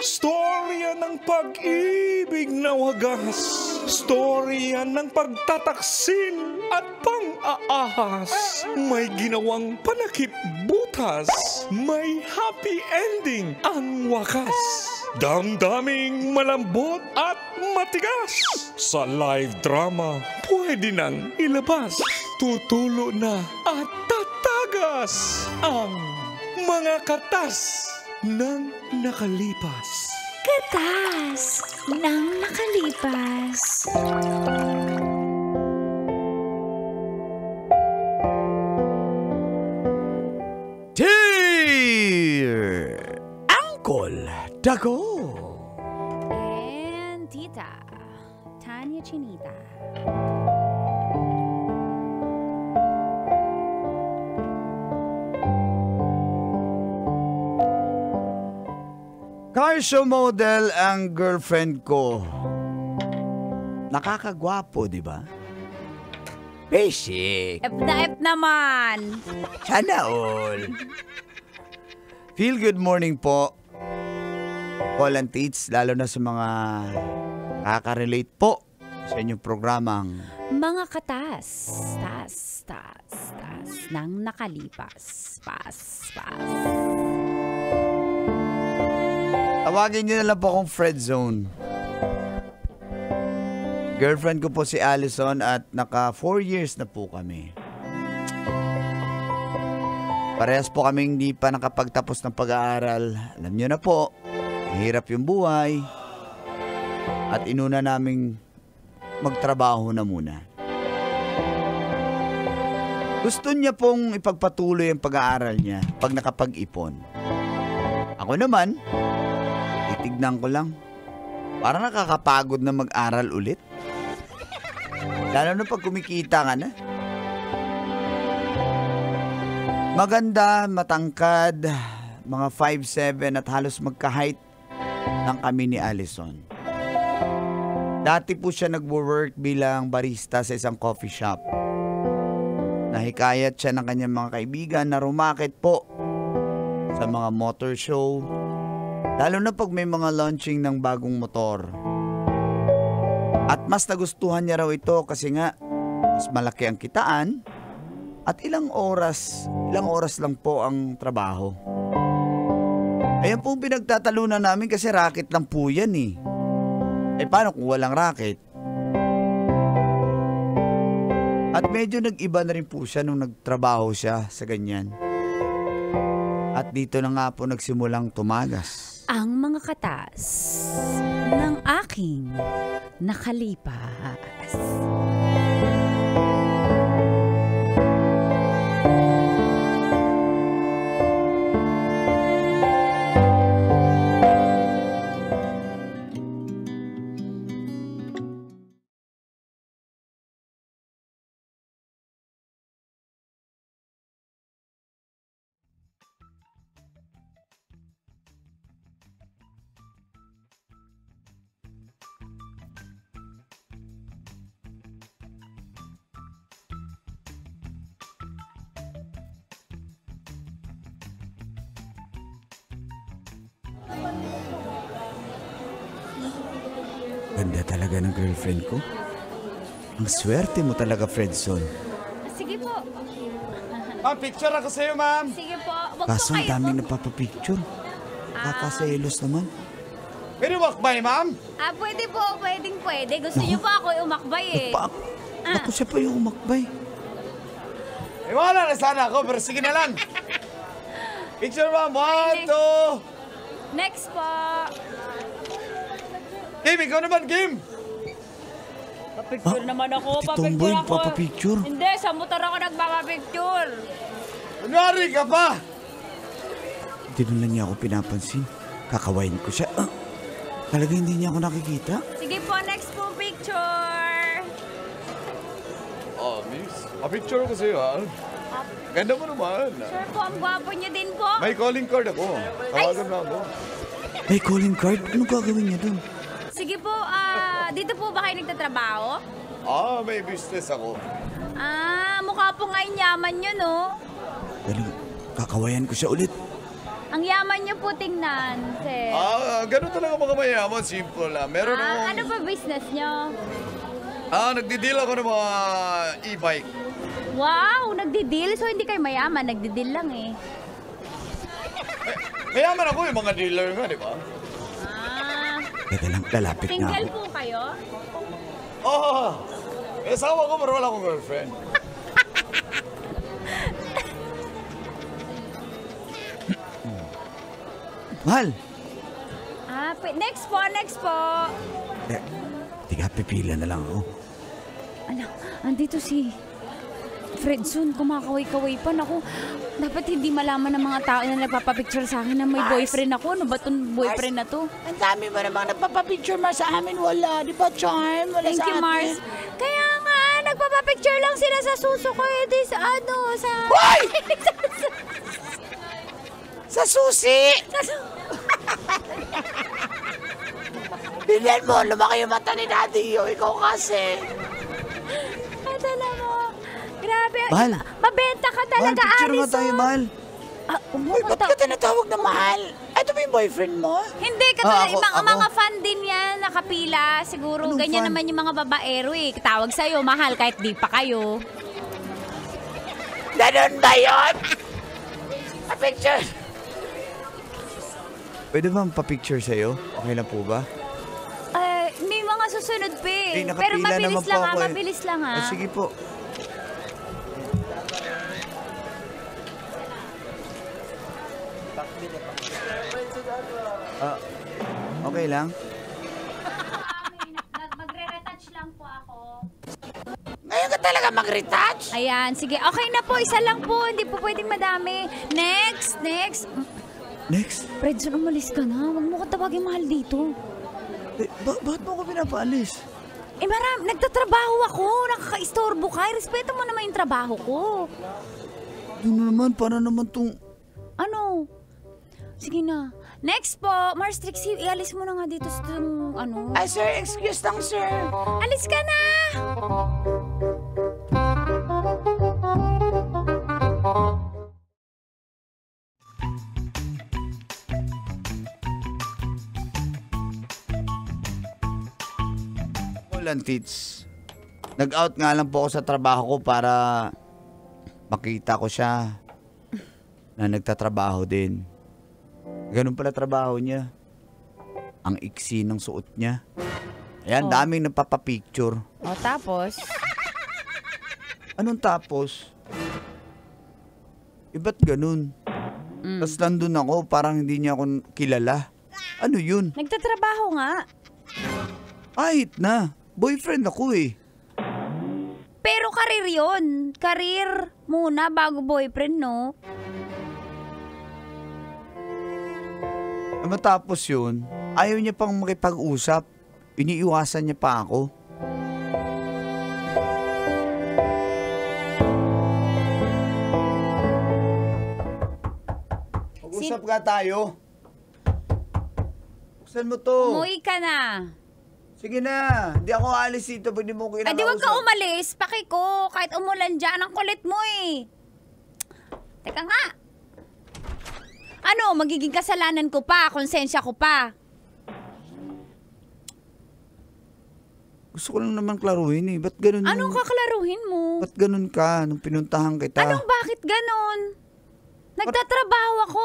Storya ng pag-ibig na wagas. Storya ng pagtataksil at pang-aahas. May ginawang panakip butas. May happy ending ang wakas. Damdaming malambot at matigas. Sa live drama, pwede nang ilabas. Tutulo na at tatagas ang mga katas ng nakalipas. Katas ng nakalipas. Dear Uncle Dago And Tita Tanya Chinita. car show model ang girlfriend ko. Nakakagwapo, di ba? Basic. F na F naman. Sana all. Feel good morning po. Call and teach, lalo na sa mga nakaka-relate po sa inyong programang Mga katas. Tas ng nakalipas. Pas. Tawagin niyo na lang po akong Fred Zone. Girlfriend ko po si Allison at naka 4 years na po kami. Parehas po kaming hindi pa nakapagtapos ng pag-aaral. Alam niyo na po, mahirap yung buhay. At inuna naming magtrabaho na muna. Gusto niya pong ipagpatuloy ang pag-aaral niya pag nakapag-ipon. Ako naman, titignan ko lang. Parang nakakapagod na mag-aral ulit. Lalo na pag kumikita ka na. Maganda, matangkad, mga 5'7" at halos magka-height ng kami ni Allison. Dati po siya nagwo-work bilang barista sa isang coffee shop. Nahikayat siya ng kanyang mga kaibigan na rumakit po sa mga motor show, lalo na pag may mga launching ng bagong motor. At mas nagustuhan niya raw ito kasi nga mas malaki ang kitaan at ilang oras lang po ang trabaho. Ayan po pinagtatalunan namin kasi racket lang po yan eh. Eh paano kung walang racket? At medyo nag-iba na rin po siya nung nagtrabaho siya sa ganyan. At dito na nga po nagsimulang tumagas Ang mga katas ng aking nakalipas. Ganda talaga ng girlfriend ko. Ang swerte mo talaga, Fredson. Sige po. Ma'am, picture ako sa'yo, ma'am. Sige po. Wag po Kaso ang kayo. daming napapapicture. Kakaselos naman. Pwede wakbay, ma'am? Pwede po. Pwede. Gusto niyo po ako umakbay eh. Ako siya pa yung umakbay. Wala na sana ako, pero sige na lang. Picture, ma'am. 1, 2. Next po. Kim, ikaw naman, Kim. Papicture naman ako. Ati Tomboy, papapicture. Hindi, sa motor ako nagpapapicture. Kunwari ka pa. Hindi nun lang niya ako pinapansin. Kakawain ko siya. Talaga hindi niya ako nakikita. Sige po, next po picture. Oh, miss. Picture ko sa'yo, ha? Ganda mo naman. Sir po, ang gwapo niyo din po. May calling card ako. Tawagan mo ako. May calling card? Anong gagawin niya dun? Sige po, dito po ba kayo nagtatrabaho? May business ako. Mukha po nga yung yaman nyo, no? Talaga, kakawayan ko siya ulit. Ang yaman niyo po tingnan, sir. Ganun talaga mga mayaman. Simple lang. Meron akong... Ano ba business niyo? Nagdi-deal ako ng mga e-bike. Wow, nagdi-deal. So, hindi kayo mayaman. Nagdi-deal lang eh. Mayaman ako yung mga dealer nga, di ba? Teka lang, lalapit na Single ako. po kayo? Asawa ko, pero wala akong girlfriend. Mahal! Next po. Tiga, pipila na lang ako. Ano, andito si Fredson, kumakaway-kaway pa. Naku, dapat hindi malaman ng mga tao na nagpapapicture sa akin na may boyfriend ako. Ano ba itong boyfriend na to? Ang dami mo namang nagpapapicture mo sa amin. Wala, di ba, Charm? Wala Thank sa you, atin. Mars. Kaya nga, nagpapapicture lang sila sa suso ko. Sa Hoy! Sa susi! Bilhan mo, lumaki yung mata ni Daddy. Ikaw kasi. Dala mo. Grabe. Mahal. Mabenta ka Mahal, talaga, picture mo Alison. tayo, mahal. Uy, ba't ka tinatawag na mahal? Ito ba yung boyfriend mo? Hindi, katulad ako- mga, ako. mga fan din yan, nakapila. Siguro, Anong ganyan fan? naman yung mga babaero eh. Tawag sa'yo, mahal kahit di pa kayo. Ganon ba yun? A picture. Pwede ba pa-picture sa'yo? Okay lang po ba? May mga susunod pa eh. Eh, Pero nakapila mabilis naman po lang ako eh. mabilis lang ha. Sige po. Okay lang? Magre-retouch lang po ako. Ngayon ka talaga mag-retouch? Ayan, sige. Okay na po, isa lang po. Hindi po pwedeng madami. Next. Next? Fredson, umalis ka na. Huwag mo ko tawagin mahal dito. Bakit mo ko pinapaalis? Nagtatrabaho ako. Nakaka-istorbo ka. Respeto mo naman yung trabaho ko. Doon naman, para naman tong... Ano? Sige na. Next po, Mars Trixie, ialis mo na nga dito sa ano. Ay, sir, excuse lang, sir. Alis ka na! Tits. Nag-out nga lang po ako sa trabaho ko para makita ko siya na nagtatrabaho din. Ganun pala trabaho niya. Ang iksi ng suot niya. Ayan, daming nagpapapicture. O, tapos? Anong tapos? Ba't ganun? Tapos nandun ako, parang hindi niya ako kilala. Ano yun? Nagtatrabaho nga. Kahit na. Boyfriend ako eh. Pero karir yun. Karir muna bago boyfriend, no? Matapos yun, ayaw niya pang makipag-usap. Iniiwasan niya pa ako. Mag-usap ka tayo. Buksan mo to. Umuwi ka na. Sige na, hindi ako alis dito pag di mo ko Ay, di wag ka umalis. Paki ko. Kahit umulan dyan, ang kulit mo eh. Teka nga. Ano, magiging kasalanan ko pa, konsensya ko pa. Gusto ko lang naman klaruhin eh. Ba't ganun Anong kaklaruhin mo? Ba't ganun ka nung pinuntahan kita? Anong bakit ganon? Nagtatrabaho ako.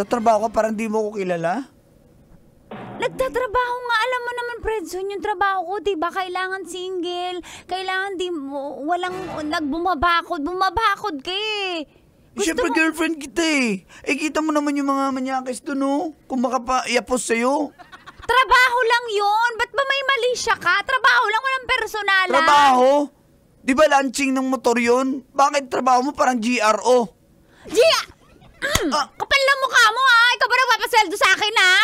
Tatrabaho ka parang di mo ko kilala? Nagtatrabaho nga. Alam mo naman, Fredson, yung trabaho ko, diba? Kailangan single. Kailangan di mo, walang nagbumabakod. Bumabakod ka eh. Siyempre girlfriend kita eh. Eh kita mo naman yung mga manyakis doon oh. Kung makapaiapos sa'yo. Trabaho lang yun. Ba't ba may mali siya ka? Trabaho lang, walang personalan. Trabaho? Di ba launching ng motor yun? Bakit trabaho mo parang GRO? Gia! Kapal na mukha mo ha. Ikaw ba nagpapasweldo sa akin ha?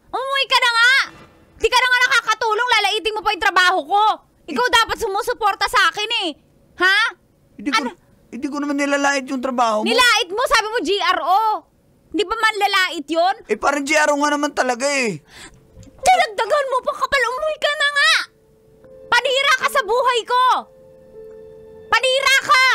Umuwi ka na nga. Di ka na nga nakakatulong. Lalaiting mo pa yung trabaho ko. Ikaw dapat sumusuporta sa akin eh. Ha? Hindi ko naman nilalait yung trabaho mo. Nilait mo, sabi mo GRO. Di ba man lalait yun? Eh parang GRO nga naman talaga eh. Dalagdagan mo pa, kapal. Umuwi ka na nga. Panira ka sa buhay ko. Panira ka.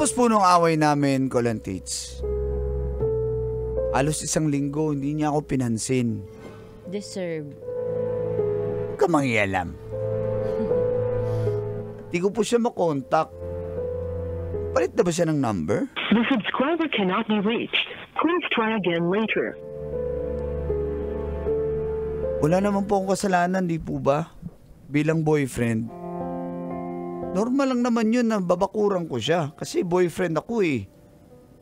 Pagkatapos po nung away namin, Colin Tits, halos 1 linggo, hindi niya ako pinansin. Deserve. Huwag ka mangyalam. Di ko po siya makontak. Palit na ba siya ng number? The subscriber cannot be reached. Please try again later. Wala naman po akong kasalanan, di po ba? Bilang boyfriend. Normal lang naman yun na babakuran ko siya. Kasi boyfriend ako eh.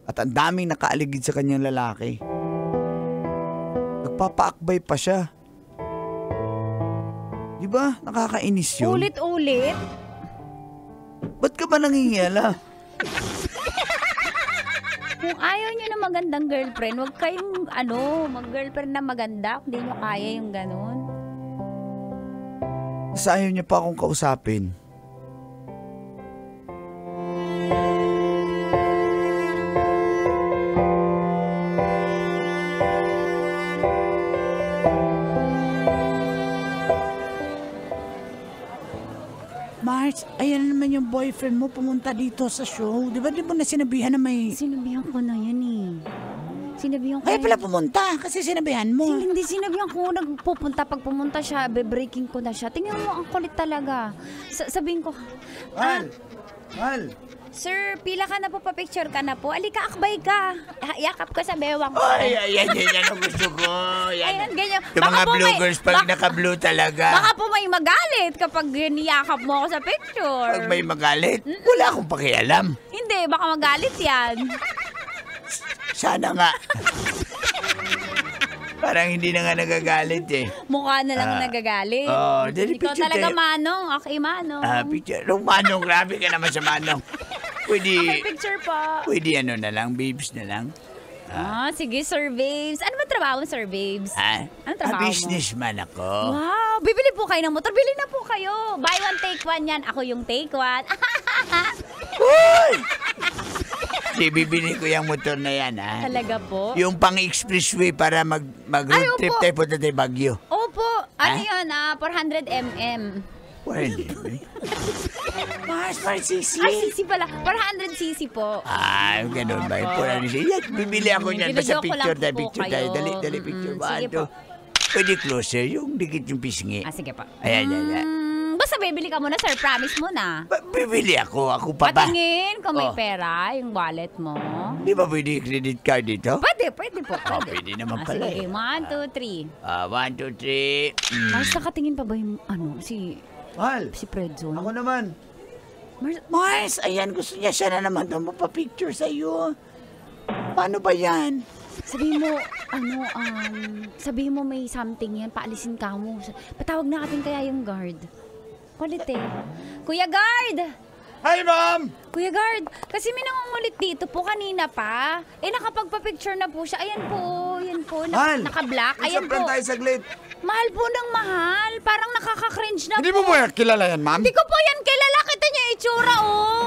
At ang daming nakaaligid sa kanyang lalaki. Nagpapaakbay pa siya. Di ba? Nakakainis yun. Ulit-ulit? Ba't ka ba nangingiala? Kung ayaw nyo na magandang girlfriend, huwag kayong mag-girlfriend na maganda. Kung di nyo kaya yung ganun. Sa ayaw niya pa akong kausapin. Mars, ayan naman yung boyfriend mo pumunta dito sa show. Di ba na sinabihan na may... Sinabihan ko na yan eh. Sinabihan ko Kaya na pala pumunta kasi sinabihan mo. Hindi sinabihan ko nagpupunta. Pag pumunta siya, be-breaking ko na siya. Tingnan mo, ang kulit talaga. Sabihin ko, Mal! Sir, pila ka na po, pa-picture ka na po. Alika, akbay ka. Yakap ka sa bewang ko. Yan ang gusto ko. Ayan, ganyan. Yung mga blue girls pag naka-blue talaga. Baka po may magalit kapag niyakap mo ako sa picture. Pag may magalit, wala akong pakialam. Hindi, baka magalit yan. Sana nga. Parang hindi na nga nagagalit eh. Mukha na lang nagagalit. Dali Ikaw picture talaga, tayo. Manong. Okay, Manong. Picture. Nung Manong, grabe ka naman sa Manong. Okay, picture pa. Pwede ano na lang, babes na lang. Sige, Sir Babes. Ano ba trabaho mo, Sir Babes? Anong trabaho mo? Businessman ako. Wow, bibili po kayo ng motor. Bili na po kayo. Buy one, take one yan. Ako yung take one. Uy! Di, bibili ko yung motor na yan, ha? Talaga po? Yung pang-expressway para mag-road Ay, trip opo. tayo punta tayo Baguio. Opo. Ano yun? 400 mm. Pwede. Mars, CC. Ay, cc pala. 400 cc po. Ganun ba? Pura rin siya. Yan, bibili ako niyan. Basta Ginujoke picture lang tayo, po picture kayo. tayo. Dali, picture. Sige po. Pwede closer, yung dikit yung pisngi. Sige po. Ayan. Basta bibili ka muna, sir. Promise mo na. Bibili ako pa ba? Patingin kung may Oh. pera, yung wallet mo. Di ba pwede credit card dito? Pwede po. Pwede naman pala Sige, eh. 1, 2, 3. 1, 2, 3. Mars, nakatingin pa ba yung, Mahal, si Fredzone? ako naman. Mars, ayan, gusto niya siya na naman daw magpa-picture sa iyo. Paano ba yan? Sabihin mo may something yan, paalisin ka mo. Patawag na natin kaya yung guard. Kulit eh. Kuya Guard! Hi, ma'am! Kuya Guard, kasi may nangungulit dito po kanina pa. Nakapagpa-picture na po siya. Ayan po, Mahal, naka-black. Ayan po. tayo saglit. Mahal po ng mahal. Parang nakaka-cringe na Hindi po. mo ba kilala yan, ma'am? Hindi ko po yan kilala. Kita niya yung itsura, oh.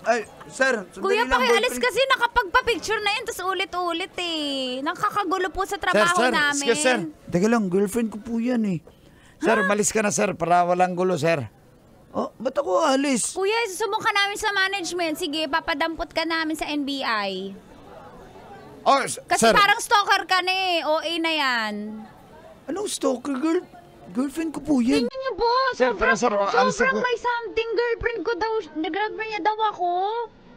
Ay, sir, Kuya, pakialis kasi nakapagpa-picture na yan, tapos ulit-ulit eh. Nakakagulo po sa trabaho namin. Excuse, sir. Teka lang, girlfriend ko po yan eh. Sir, malis ka na, sir, para walang gulo, sir. Oh, ba't ako alis? Kuya, susubok ka namin sa management. Sige, papadampot ka namin sa NBI. Oh, Kasi sir. parang stalker ka na eh. OA na yan. Anong stalker, girl? Girlfriend ko po yan. Tingnan niyo po, Sir, pero sir, alis sobrang ako. may something. Girlfriend ko daw. Nag-girlfriend niya daw ako.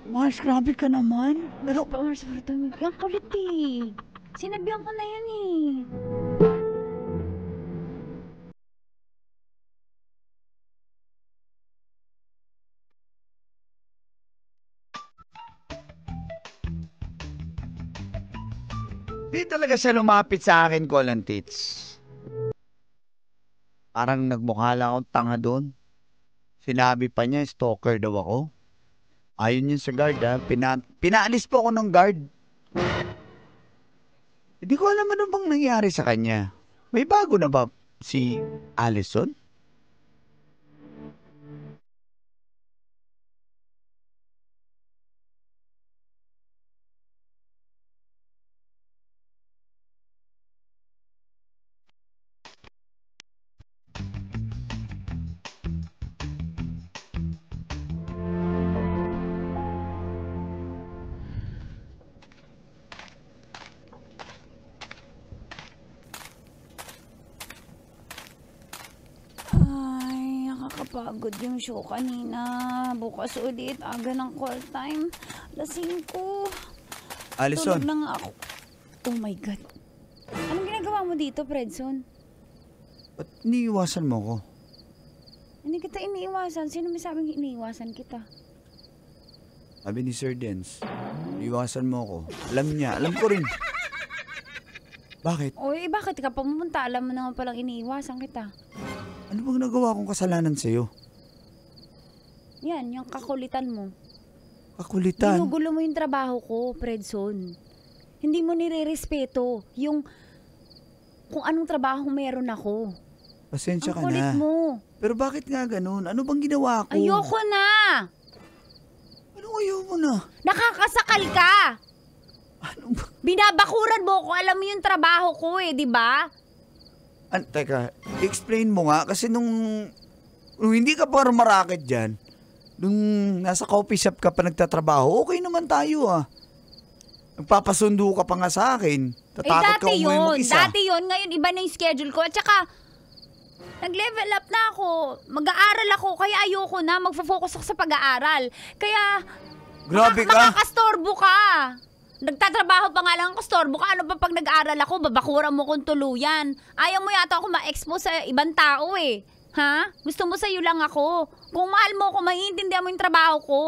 Mars, grabe ka naman. Pero, yung kulit eh. Sinabihan ko na yan eh. Di talaga siya lumapit sa akin, Colin Tits. Parang nagmukha lang akong tanga doon. Sinabi pa niya, stalker daw ako. Ayun yun sa guard, ha. Pinaalis po ako ng guard. Hindi ko alam ano bang nangyari sa kanya. May bago na ba si Allison? Nakakapagod yung show kanina. Bukas ulit, aga ng call time. Lasing ko. Alison, Tulog na nga ako. Oh my God. Anong ginagawa mo dito, Fredson? ba't iniiwasan mo ko? Hindi kita iniiwasan. Sino may sabing iniiwasan kita? Sabi ni Sir Dens, iniiwasan mo ko. Alam niya, alam ko rin. Bakit? O bakit ka pumunta? Alam mo naman palang iniiwasan kita. Ano bang nagawa kong kasalanan sa'yo? Yan, yung kakulitan mo. Kakulitan. Ginugulo mo yung trabaho ko, Fredson. Hindi mo nire-respeto yung kung anong trabaho meron ako. Pasensya ka Ang kulit na. mo. Pero bakit nga ganun? Ano bang ginawa ko? Ayoko na! Anong ayaw mo na? Nakakasakal ka! Ano ba? Binabakuran mo ko, alam mo yung trabaho ko di ba? Teka, explain mo nga. Kasi nung hindi ka pa rumaraket dyan, nung nasa coffee shop ka pa nagtatrabaho, okay naman tayo Nagpapasundo ka pa nga sa akin. Tatakot ka dati umuwi yun. mag-isa. Dati yun. Ngayon, iba na yung schedule ko. At saka, nag-level up na ako. Mag-aaral ako. Kaya ayoko na. Magfo-focus ako sa pag-aaral. Kaya, Grabe ka. makakastorbo ka. Nagtatrabaho pa nga lang ako, storbo ka. Ano pa pag nag-aaral ako, babakuran mo kong tuluyan. Ayaw mo yata ako ma-expose sa ibang tao Ha? Gusto mo sa'yo lang ako. Kung mahal mo ako, maiintindihan mo yung trabaho ko.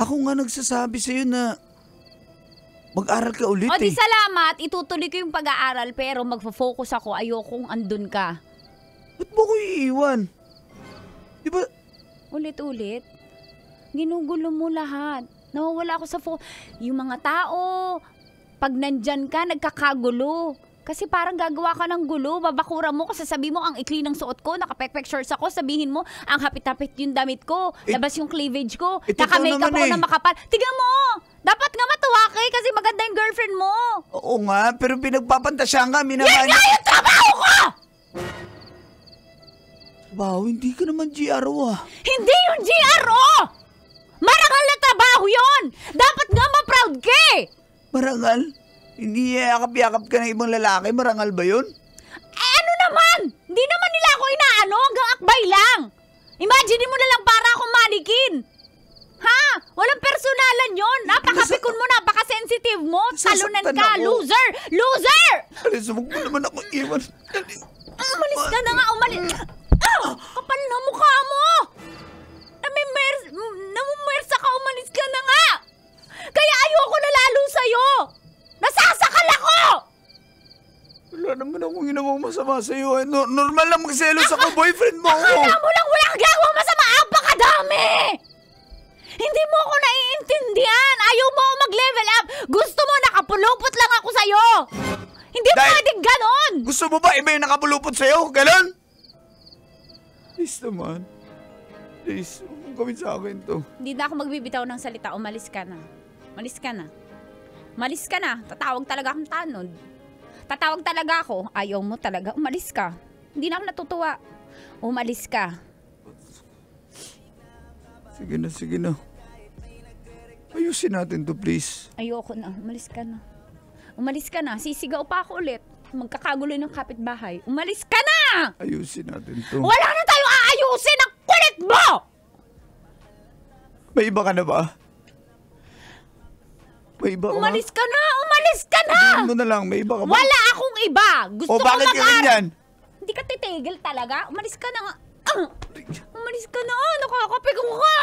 Ako nga nagsasabi sa'yo na mag-aral ka ulit O di salamat, itutuloy ko yung pag-aaral pero magfo-focus ako, ayokong andun ka. Ba't mo ko iiwan? Di ba? Ulit-ulit, ginugulo mo lahat. Nawawala ako sa yung mga tao, pag nandyan ka, nagkakagulo. Kasi parang gagawa ka ng gulo, babakura mo, kasi sabi mo, ang ikli ng suot ko, naka-pek-pek shorts ako, sabihin mo, ang hapit-hapit yung damit ko, labas yung cleavage ko, naka-makeup ako na makapal. Tignan mo! Dapat nga matuwa ka kasi maganda yung girlfriend mo. Oo nga, pero pinagpapantasyan ka, Yan minamahal. nga yung trabaho ko! Wow, hindi ka naman GRO Hindi yung GRO! Marangal na trabaho yon! Dapat nga ma-proud ka Marangal? Hindi yakap-yakap ka ng ibang lalaki, marangal ba yun? ano naman? Hindi naman nila ako inaano, hanggang akbay lang. Imagine mo na lang para akong manikin. Ha? Walang personalan yon. Napakapikon mo, napaka-sensitive mo. Talunan Nasasaktan ka, ako. loser! Loser! Alis, huwag mo naman ako iwan. Umalis ka na nga, umalis. Kapal na mukha mo! Namumwersa ka, umalis ka na nga! Kaya ayoko na lalo sa'yo! Nasasakal ako! Wala naman akong ginawang masama sa'yo. Normal lang magselos ako, boyfriend mo ako. Akala mo lang wala kang ginagawa masama, apakadami! Hindi mo ako naiintindihan! Ayaw mo ako mag-level up! Gusto mo, nakapulupot lang ako sa'yo! Hindi pwedeng ganon! Gusto mo ba iba yung nakapulupot sa'yo? Ganon? Please naman. Please, huwag mong gawin sa akin to. Hindi na ako magbibitaw ng salita. Umalis ka na. Umalis ka na. Umalis ka na. Tatawag talaga akong tanod. Tatawag talaga ako. Ayaw mo talaga. Umalis ka. Hindi na ako natutuwa. Umalis ka. Sige na, sige na. Ayusin natin to, please. Ayoko na. Umalis ka na. Umalis ka na. Sisigaw pa ako ulit. Magkakagulo ng kapitbahay. Umalis ka na! Ayusin natin to. Wala na tayo aayusin! Ang kulit mo! May iba ka na ba? May iba ka ba? Umalis ka na! Umalis ka na! Sabihin mo na lang, may iba ka ba? Wala akong iba! Gusto O ko bakit ka ganyan? Hindi ka titigil talaga? Umalis ka na nga. Umalis ka na! Nakakapikong ka!